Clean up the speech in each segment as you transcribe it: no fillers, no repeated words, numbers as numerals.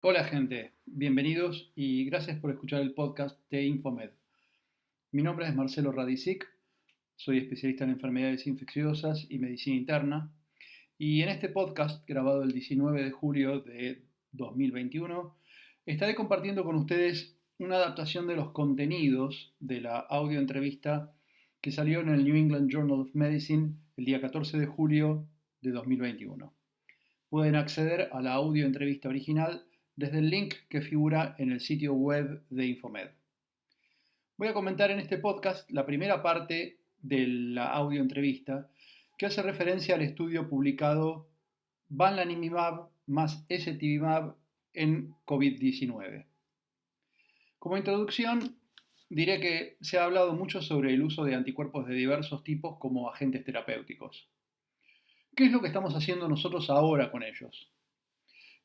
Hola gente, bienvenidos y gracias por escuchar el podcast de Infomed. Mi nombre es Marcelo Radicic, soy especialista en enfermedades infecciosas y medicina interna y en este podcast, grabado el 19 de julio de 2021, estaré compartiendo con ustedes una adaptación de los contenidos de la audioentrevista que salió en el New England Journal of Medicine el día 14 de julio de 2021. Pueden acceder a la audioentrevista original desde el link que figura en el sitio web de Infomed. Voy a comentar en este podcast la primera parte de la audioentrevista que hace referencia al estudio publicado Bamlanivimab más Ezetimibe en COVID-19. Como introducción, diré que se ha hablado mucho sobre el uso de anticuerpos de diversos tipos como agentes terapéuticos. ¿Qué es lo que estamos haciendo nosotros ahora con ellos?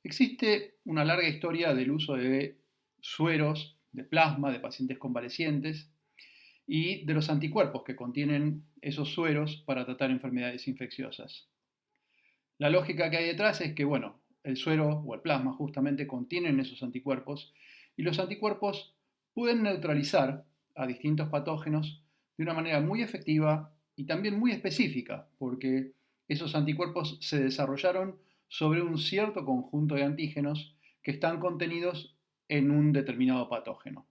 Existe una larga historia del uso de sueros, de plasma de pacientes convalecientes y de los anticuerpos que contienen esos sueros para tratar enfermedades infecciosas. La lógica que hay detrás es que, bueno, el suero o el plasma justamente contienen esos anticuerpos y los anticuerpos pueden neutralizar a distintos patógenos de una manera muy efectiva y también muy específica, porque esos anticuerpos se desarrollaron sobre un cierto conjunto de antígenos que están contenidos en un determinado patógeno.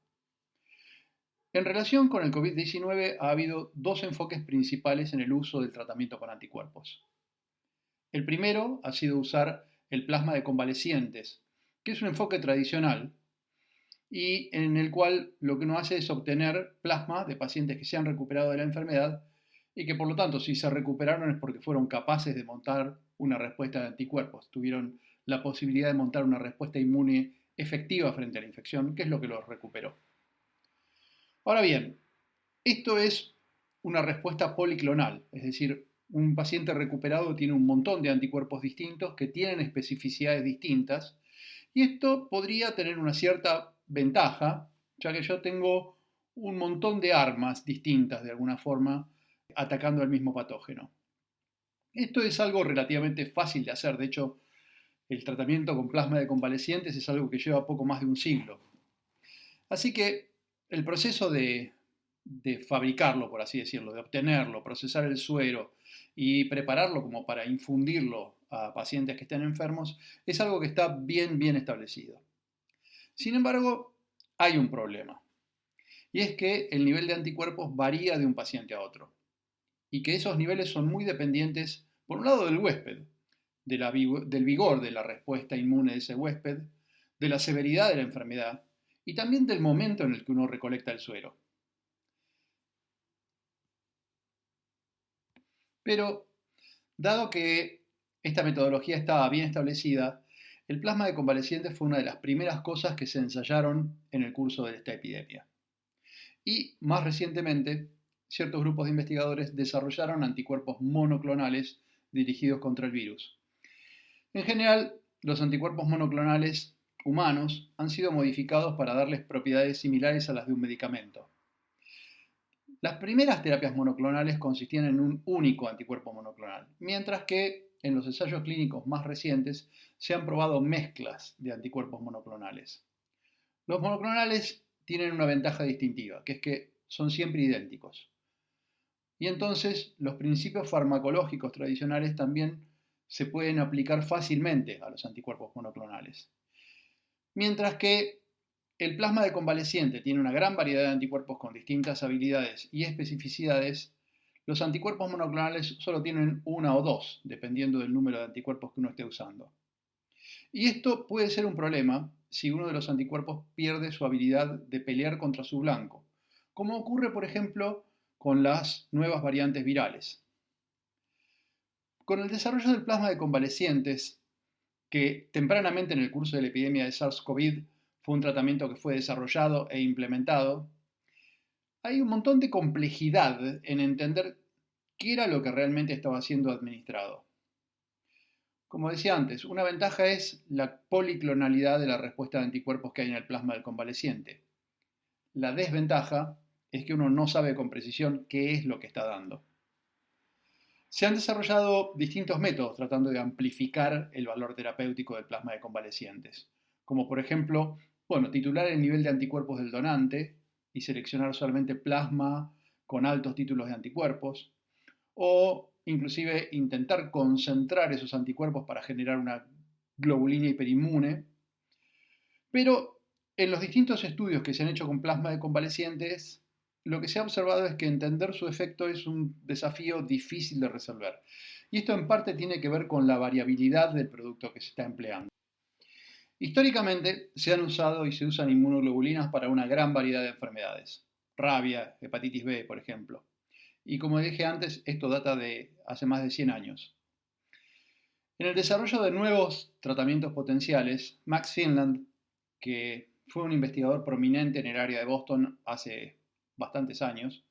En relación con el COVID-19 ha habido dos enfoques principales en el uso del tratamiento con anticuerpos. El primero ha sido usar el plasma de convalecientes, que es un enfoque tradicional y en el cual lo que uno hace es obtener plasma de pacientes que se han recuperado de la enfermedad y que por lo tanto si se recuperaron es porque fueron capaces de montar una respuesta de anticuerpos, tuvieron la posibilidad de montar una respuesta inmune efectiva frente a la infección, que es lo que los recuperó. Ahora bien, esto es una respuesta policlonal, es decir, un paciente recuperado tiene un montón de anticuerpos distintos que tienen especificidades distintas y esto podría tener una cierta ventaja, ya que yo tengo un montón de armas distintas de alguna forma atacando al mismo patógeno. Esto es algo relativamente fácil de hacer, de hecho el tratamiento con plasma de convalecientes es algo que lleva poco más de un siglo. Así que el proceso de fabricarlo, por así decirlo, de obtenerlo, procesar el suero y prepararlo como para infundirlo a pacientes que estén enfermos, es algo que está bien establecido. Sin embargo, hay un problema, y es que el nivel de anticuerpos varía de un paciente a otro, y que esos niveles son muy dependientes, por un lado, del huésped, del vigor de la respuesta inmune de ese huésped, de la severidad de la enfermedad, y también del momento en el que uno recolecta el suero. Pero, dado que esta metodología estaba bien establecida, el plasma de convalecientes fue una de las primeras cosas que se ensayaron en el curso de esta epidemia. Y, más recientemente, ciertos grupos de investigadores desarrollaron anticuerpos monoclonales dirigidos contra el virus. En general, los anticuerpos monoclonales humanos han sido modificados para darles propiedades similares a las de un medicamento. Las primeras terapias monoclonales consistían en un único anticuerpo monoclonal, mientras que en los ensayos clínicos más recientes se han probado mezclas de anticuerpos monoclonales. Los monoclonales tienen una ventaja distintiva, que es que son siempre idénticos. Y entonces los principios farmacológicos tradicionales también se pueden aplicar fácilmente a los anticuerpos monoclonales. Mientras que el plasma de convaleciente tiene una gran variedad de anticuerpos con distintas habilidades y especificidades, los anticuerpos monoclonales solo tienen una o dos, dependiendo del número de anticuerpos que uno esté usando. Y esto puede ser un problema si uno de los anticuerpos pierde su habilidad de pelear contra su blanco, como ocurre, por ejemplo, con las nuevas variantes virales. Con el desarrollo del plasma de convalecientes, que tempranamente en el curso de la epidemia de SARS-CoV fue un tratamiento que fue desarrollado e implementado, hay un montón de complejidad en entender qué era lo que realmente estaba siendo administrado. Como decía antes, una ventaja es la policlonalidad de la respuesta de anticuerpos que hay en el plasma del convaleciente. La desventaja es que uno no sabe con precisión qué es lo que está dando. Se han desarrollado distintos métodos tratando de amplificar el valor terapéutico del plasma de convalecientes, como por ejemplo, bueno, titular el nivel de anticuerpos del donante y seleccionar solamente plasma con altos títulos de anticuerpos, o inclusive intentar concentrar esos anticuerpos para generar una globulina hiperinmune. Pero en los distintos estudios que se han hecho con plasma de convalecientes, lo que se ha observado es que entender su efecto es un desafío difícil de resolver. Y esto en parte tiene que ver con la variabilidad del producto que se está empleando. Históricamente se han usado y se usan inmunoglobulinas para una gran variedad de enfermedades. Rabia, hepatitis B, por ejemplo. Y como dije antes, esto data de hace más de 100 años. En el desarrollo de nuevos tratamientos potenciales, Max Finland, que fue un investigador prominente en el área de Boston hace bastantes años,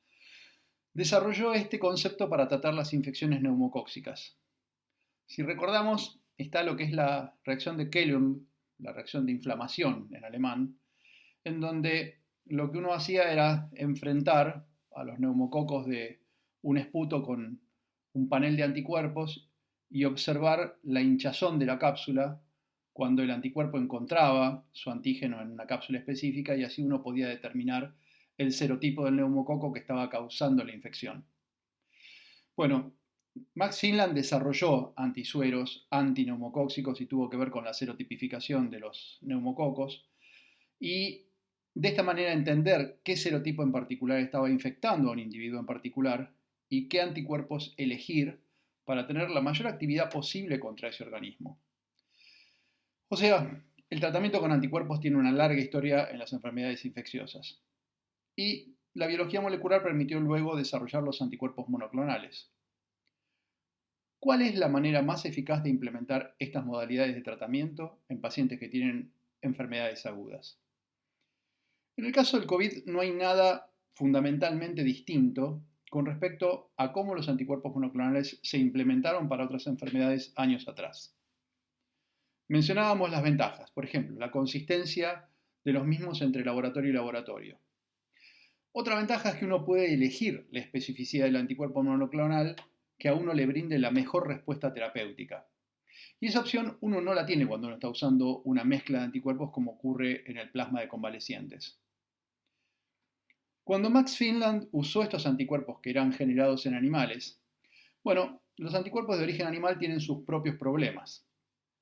desarrolló este concepto para tratar las infecciones neumocóxicas. Si recordamos, está lo que es la reacción de Kellum, la reacción de inflamación en alemán, en donde lo que uno hacía era enfrentar a los neumococos de un esputo con un panel de anticuerpos y observar la hinchazón de la cápsula cuando el anticuerpo encontraba su antígeno en una cápsula específica y así uno podía determinar el serotipo del neumococo que estaba causando la infección. Bueno, Max Finland desarrolló antisueros antineumocóxicos y tuvo que ver con la serotipificación de los neumococos y de esta manera entender qué serotipo en particular estaba infectando a un individuo en particular y qué anticuerpos elegir para tener la mayor actividad posible contra ese organismo. O sea, el tratamiento con anticuerpos tiene una larga historia en las enfermedades infecciosas. Y la biología molecular permitió luego desarrollar los anticuerpos monoclonales. ¿Cuál es la manera más eficaz de implementar estas modalidades de tratamiento en pacientes que tienen enfermedades agudas? En el caso del COVID no hay nada fundamentalmente distinto con respecto a cómo los anticuerpos monoclonales se implementaron para otras enfermedades años atrás. Mencionábamos las ventajas, por ejemplo, la consistencia de los mismos entre laboratorio y laboratorio. Otra ventaja es que uno puede elegir la especificidad del anticuerpo monoclonal que a uno le brinde la mejor respuesta terapéutica. Y esa opción uno no la tiene cuando uno está usando una mezcla de anticuerpos como ocurre en el plasma de convalecientes. Cuando Max Finland usó estos anticuerpos que eran generados en animales, bueno, los anticuerpos de origen animal tienen sus propios problemas,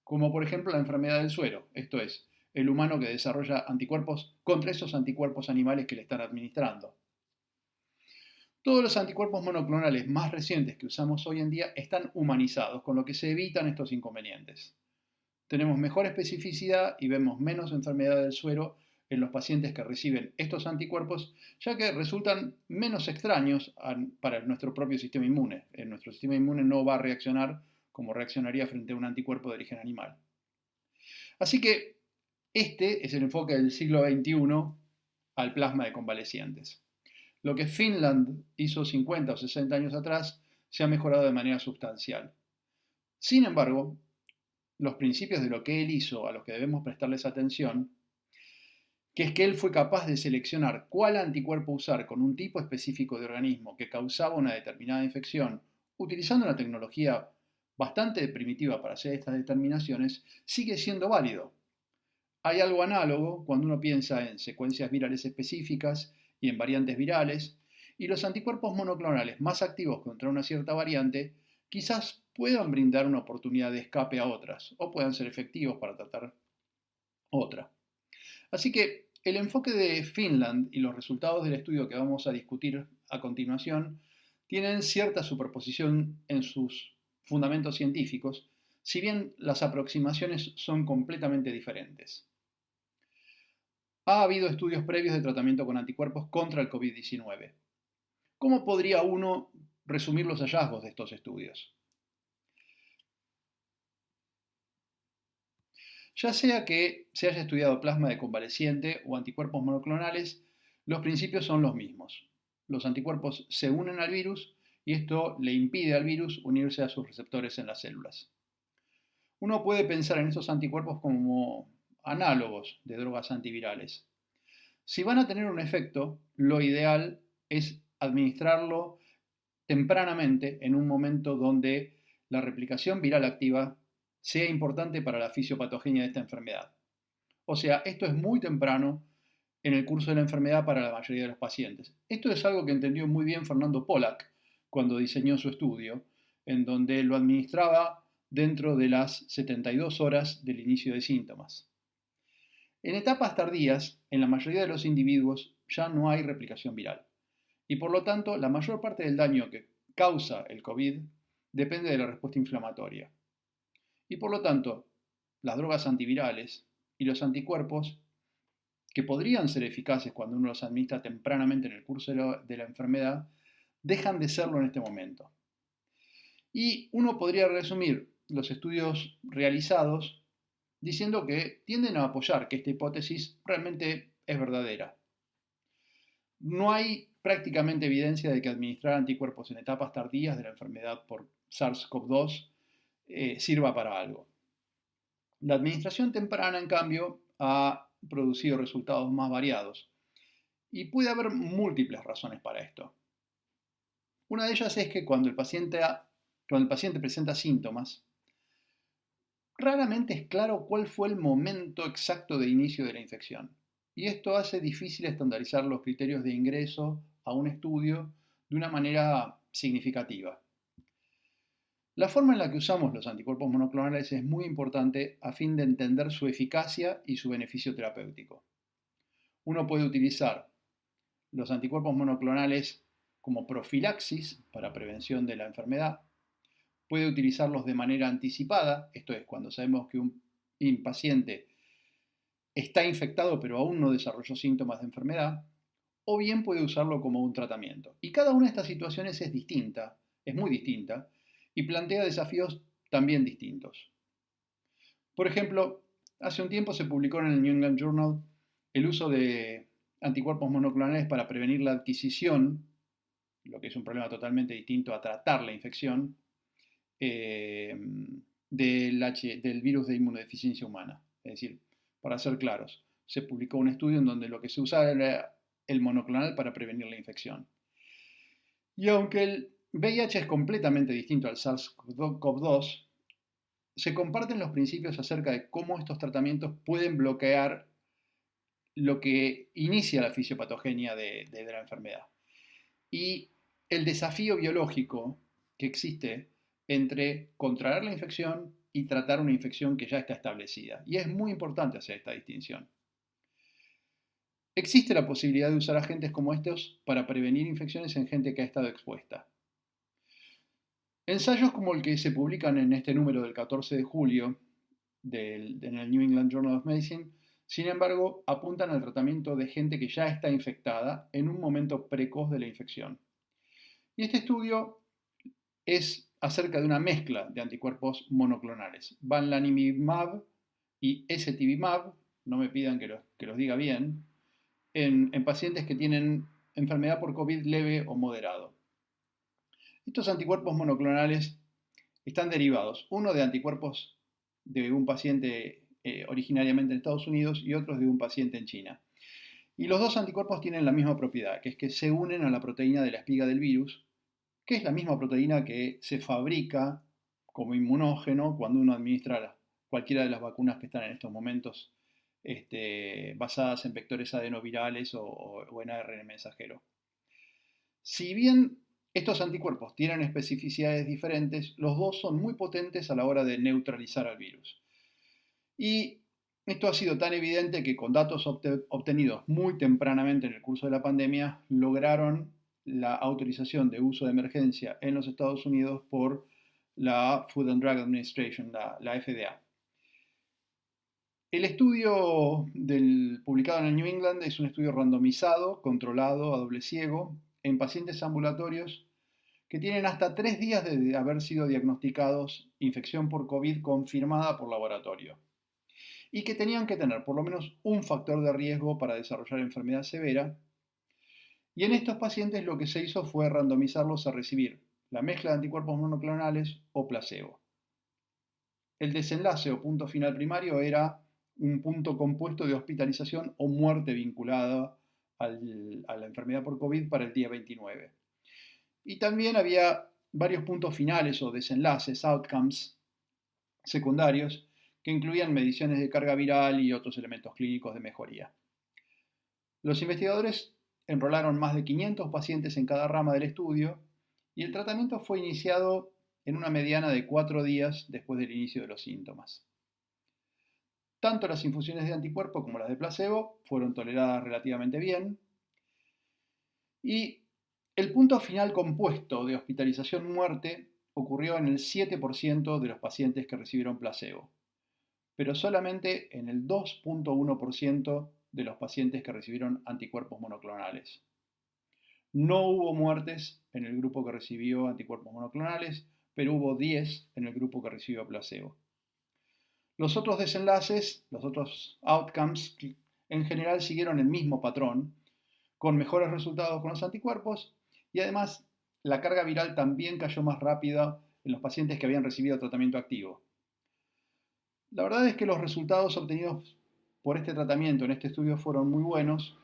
como por ejemplo la enfermedad del suero, esto es, el humano que desarrolla anticuerpos contra esos anticuerpos animales que le están administrando. Todos los anticuerpos monoclonales más recientes que usamos hoy en día están humanizados, con lo que se evitan estos inconvenientes. Tenemos mejor especificidad y vemos menos enfermedad del suero en los pacientes que reciben estos anticuerpos, ya que resultan menos extraños para nuestro propio sistema inmune. Nuestro sistema inmune no va a reaccionar como reaccionaría frente a un anticuerpo de origen animal. Así que este es el enfoque del siglo XXI al plasma de convalecientes. Lo que Finland hizo 50 o 60 años atrás se ha mejorado de manera sustancial. Sin embargo, los principios de lo que él hizo a los que debemos prestarles atención, que es que él fue capaz de seleccionar cuál anticuerpo usar con un tipo específico de organismo que causaba una determinada infección, utilizando una tecnología bastante primitiva para hacer estas determinaciones, sigue siendo válido. Hay algo análogo cuando uno piensa en secuencias virales específicas y en variantes virales, y los anticuerpos monoclonales más activos contra una cierta variante quizás puedan brindar una oportunidad de escape a otras, o puedan ser efectivos para tratar otra. Así que el enfoque de Finland y los resultados del estudio que vamos a discutir a continuación tienen cierta superposición en sus fundamentos científicos, si bien las aproximaciones son completamente diferentes. Ha habido estudios previos de tratamiento con anticuerpos contra el COVID-19. ¿Cómo podría uno resumir los hallazgos de estos estudios? Ya sea que se haya estudiado plasma de convaleciente o anticuerpos monoclonales, los principios son los mismos. Los anticuerpos se unen al virus y esto le impide al virus unirse a sus receptores en las células. Uno puede pensar en estos anticuerpos como análogos de drogas antivirales. Si van a tener un efecto, lo ideal es administrarlo tempranamente en un momento donde la replicación viral activa sea importante para la fisiopatogenia de esta enfermedad. O sea, esto es muy temprano en el curso de la enfermedad para la mayoría de los pacientes. Esto es algo que entendió muy bien Fernando Pollack cuando diseñó su estudio, en donde lo administraba dentro de las 72 horas del inicio de síntomas. En etapas tardías, en la mayoría de los individuos ya no hay replicación viral y por lo tanto la mayor parte del daño que causa el COVID depende de la respuesta inflamatoria. Y por lo tanto, las drogas antivirales y los anticuerpos, que podrían ser eficaces cuando uno los administra tempranamente en el curso de la enfermedad, dejan de serlo en este momento. Y uno podría resumir los estudios realizados diciendo que tienden a apoyar que esta hipótesis realmente es verdadera. No hay prácticamente evidencia de que administrar anticuerpos en etapas tardías de la enfermedad por SARS-CoV-2 sirva para algo. La administración temprana, en cambio, ha producido resultados más variados y puede haber múltiples razones para esto. Una de ellas es que cuando el paciente presenta síntomas, raramente es claro cuál fue el momento exacto de inicio de la infección. Y esto hace difícil estandarizar los criterios de ingreso a un estudio de una manera significativa. La forma en la que usamos los anticuerpos monoclonales es muy importante a fin de entender su eficacia y su beneficio terapéutico. Uno puede utilizar los anticuerpos monoclonales como profilaxis para prevención de la enfermedad, puede utilizarlos de manera anticipada, esto es, cuando sabemos que un paciente está infectado pero aún no desarrolló síntomas de enfermedad, o bien puede usarlo como un tratamiento. Y cada una de estas situaciones es distinta, es muy distinta, y plantea desafíos también distintos. Por ejemplo, hace un tiempo se publicó en el New England Journal el uso de anticuerpos monoclonales para prevenir la adquisición, lo que es un problema totalmente distinto a tratar la infección, del virus de inmunodeficiencia humana. Es decir, para ser claros, se publicó un estudio en donde lo que se usaba era el monoclonal para prevenir la infección. Y aunque el VIH es completamente distinto al SARS-CoV-2, se comparten los principios acerca de cómo estos tratamientos pueden bloquear lo que inicia la fisiopatogenia de la enfermedad. Y el desafío biológico que existe entre contraer la infección y tratar una infección que ya está establecida. Y es muy importante hacer esta distinción. Existe la posibilidad de usar agentes como estos para prevenir infecciones en gente que ha estado expuesta. Ensayos como el que se publican en este número del 14 de julio en el New England Journal of Medicine, sin embargo, apuntan al tratamiento de gente que ya está infectada en un momento precoz de la infección. Y este estudio es acerca de una mezcla de anticuerpos monoclonales, bamlanivimab y ezetivimab, no me pidan que los diga bien, en pacientes que tienen enfermedad por COVID leve o moderado. Estos anticuerpos monoclonales están derivados, uno de anticuerpos de un paciente originariamente en Estados Unidos y otros de un paciente en China. Y los dos anticuerpos tienen la misma propiedad, que es que se unen a la proteína de la espiga del virus, que es la misma proteína que se fabrica como inmunógeno cuando uno administra cualquiera de las vacunas que están en estos momentos basadas en vectores adenovirales o en ARN mensajero. Si bien estos anticuerpos tienen especificidades diferentes, los dos son muy potentes a la hora de neutralizar al virus. Y esto ha sido tan evidente que con datos obtenidos muy tempranamente en el curso de la pandemia, lograron la autorización de uso de emergencia en los Estados Unidos por la Food and Drug Administration, la FDA. El estudio publicado en el New England es un estudio randomizado, controlado, a doble ciego, en pacientes ambulatorios que tienen hasta 3 días de haber sido diagnosticados infección por COVID confirmada por laboratorio y que tenían que tener por lo menos un factor de riesgo para desarrollar enfermedad severa. Y en estos pacientes lo que se hizo fue randomizarlos a recibir la mezcla de anticuerpos monoclonales o placebo. El desenlace o punto final primario era un punto compuesto de hospitalización o muerte vinculada a la enfermedad por COVID para el día 29. Y también había varios puntos finales o desenlaces, outcomes secundarios, que incluían mediciones de carga viral y otros elementos clínicos de mejoría. Los investigadores enrolaron más de 500 pacientes en cada rama del estudio y el tratamiento fue iniciado en una mediana de 4 días después del inicio de los síntomas. Tanto las infusiones de anticuerpo como las de placebo fueron toleradas relativamente bien y el punto final compuesto de hospitalización-muerte ocurrió en el 7% de los pacientes que recibieron placebo, pero solamente en el 2.1% de los pacientes que recibieron anticuerpos monoclonales. No hubo muertes en el grupo que recibió anticuerpos monoclonales, pero hubo 10 en el grupo que recibió placebo. Los otros desenlaces, los otros outcomes, en general siguieron el mismo patrón, con mejores resultados con los anticuerpos y además la carga viral también cayó más rápida en los pacientes que habían recibido tratamiento activo. La verdad es que los resultados obtenidos por este tratamiento en este estudio fueron muy buenos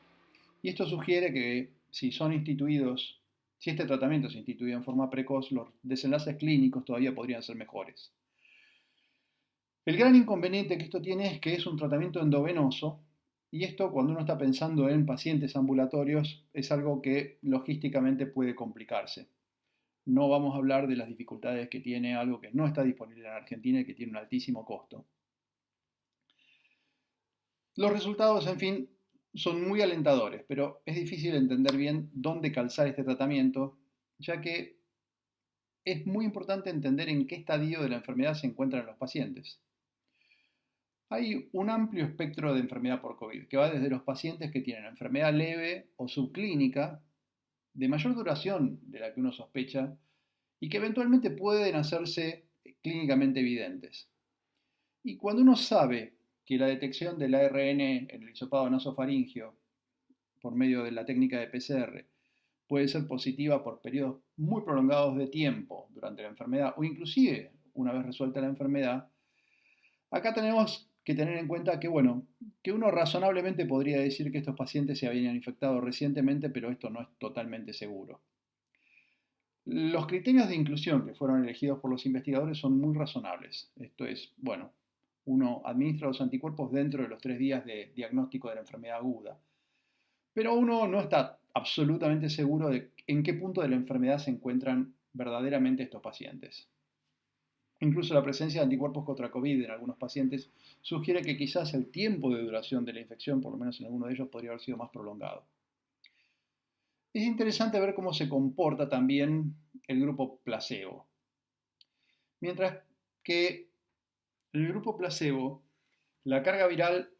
y esto sugiere que si este tratamiento se instituye en forma precoz, los desenlaces clínicos todavía podrían ser mejores. El gran inconveniente que esto tiene es que es un tratamiento endovenoso y esto cuando uno está pensando en pacientes ambulatorios es algo que logísticamente puede complicarse. No vamos a hablar de las dificultades que tiene algo que no está disponible en Argentina y que tiene un altísimo costo. Los resultados, en fin, son muy alentadores, pero es difícil entender bien dónde calzar este tratamiento, ya que es muy importante entender en qué estadio de la enfermedad se encuentran los pacientes. Hay un amplio espectro de enfermedad por COVID, que va desde los pacientes que tienen enfermedad leve o subclínica, de mayor duración de la que uno sospecha, y que eventualmente pueden hacerse clínicamente evidentes. Y cuando uno sabe que la detección del ARN en el hisopado nasofaringeo por medio de la técnica de PCR puede ser positiva por periodos muy prolongados de tiempo durante la enfermedad o inclusive una vez resuelta la enfermedad, acá tenemos que tener en cuenta que, que uno razonablemente podría decir que estos pacientes se habían infectado recientemente, pero esto no es totalmente seguro. Los criterios de inclusión que fueron elegidos por los investigadores son muy razonables. Esto es, uno administra los anticuerpos dentro de los 3 días de diagnóstico de la enfermedad aguda. Pero uno no está absolutamente seguro de en qué punto de la enfermedad se encuentran verdaderamente estos pacientes. Incluso la presencia de anticuerpos contra COVID en algunos pacientes sugiere que quizás el tiempo de duración de la infección, por lo menos en alguno de ellos, podría haber sido más prolongado. Es interesante ver cómo se comporta también el grupo placebo. Mientras que en el grupo placebo, la carga viral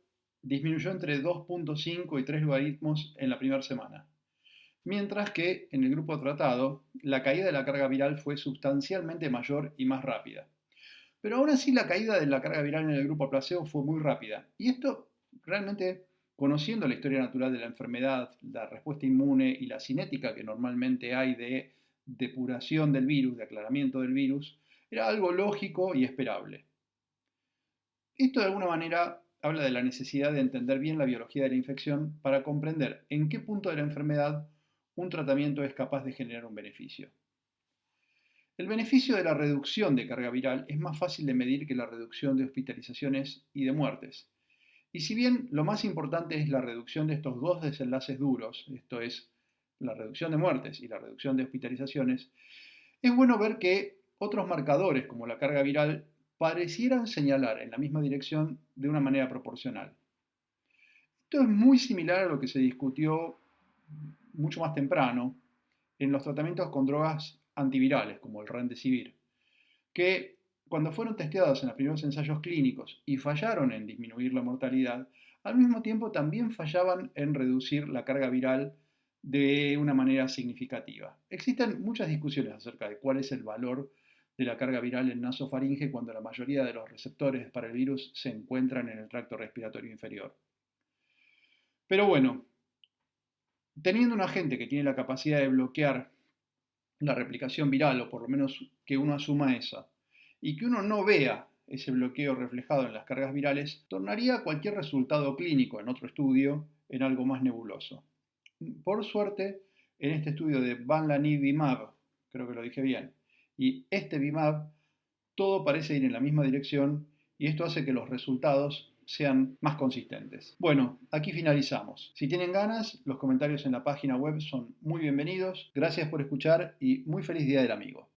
disminuyó entre 2.5 y 3 logaritmos en la primera semana, mientras que en el grupo tratado, la caída de la carga viral fue sustancialmente mayor y más rápida. Pero aún así la caída de la carga viral en el grupo placebo fue muy rápida. Y esto realmente, conociendo la historia natural de la enfermedad, la respuesta inmune y la cinética que normalmente hay de depuración del virus, de aclaramiento del virus, era algo lógico y esperable. Esto de alguna manera habla de la necesidad de entender bien la biología de la infección para comprender en qué punto de la enfermedad un tratamiento es capaz de generar un beneficio. El beneficio de la reducción de carga viral es más fácil de medir que la reducción de hospitalizaciones y de muertes. Y si bien lo más importante es la reducción de estos dos desenlaces duros, esto es, la reducción de muertes y la reducción de hospitalizaciones, es bueno ver que otros marcadores como la carga viral parecieran señalar en la misma dirección de una manera proporcional. Esto es muy similar a lo que se discutió mucho más temprano en los tratamientos con drogas antivirales como el Remdesivir, que cuando fueron testeados en los primeros ensayos clínicos y fallaron en disminuir la mortalidad, al mismo tiempo también fallaban en reducir la carga viral de una manera significativa. Existen muchas discusiones acerca de cuál es el valor de la carga viral en nasofaringe cuando la mayoría de los receptores para el virus se encuentran en el tracto respiratorio inferior. Pero teniendo un agente que tiene la capacidad de bloquear la replicación viral, o por lo menos que uno asuma esa, y que uno no vea ese bloqueo reflejado en las cargas virales, tornaría cualquier resultado clínico en otro estudio en algo más nebuloso. Por suerte, en este estudio de Bamlanivimab, creo que lo dije bien, y este Vimab, todo parece ir en la misma dirección y esto hace que los resultados sean más consistentes. Bueno, aquí finalizamos. Si tienen ganas, los comentarios en la página web son muy bienvenidos. Gracias por escuchar y muy feliz Día del Amigo.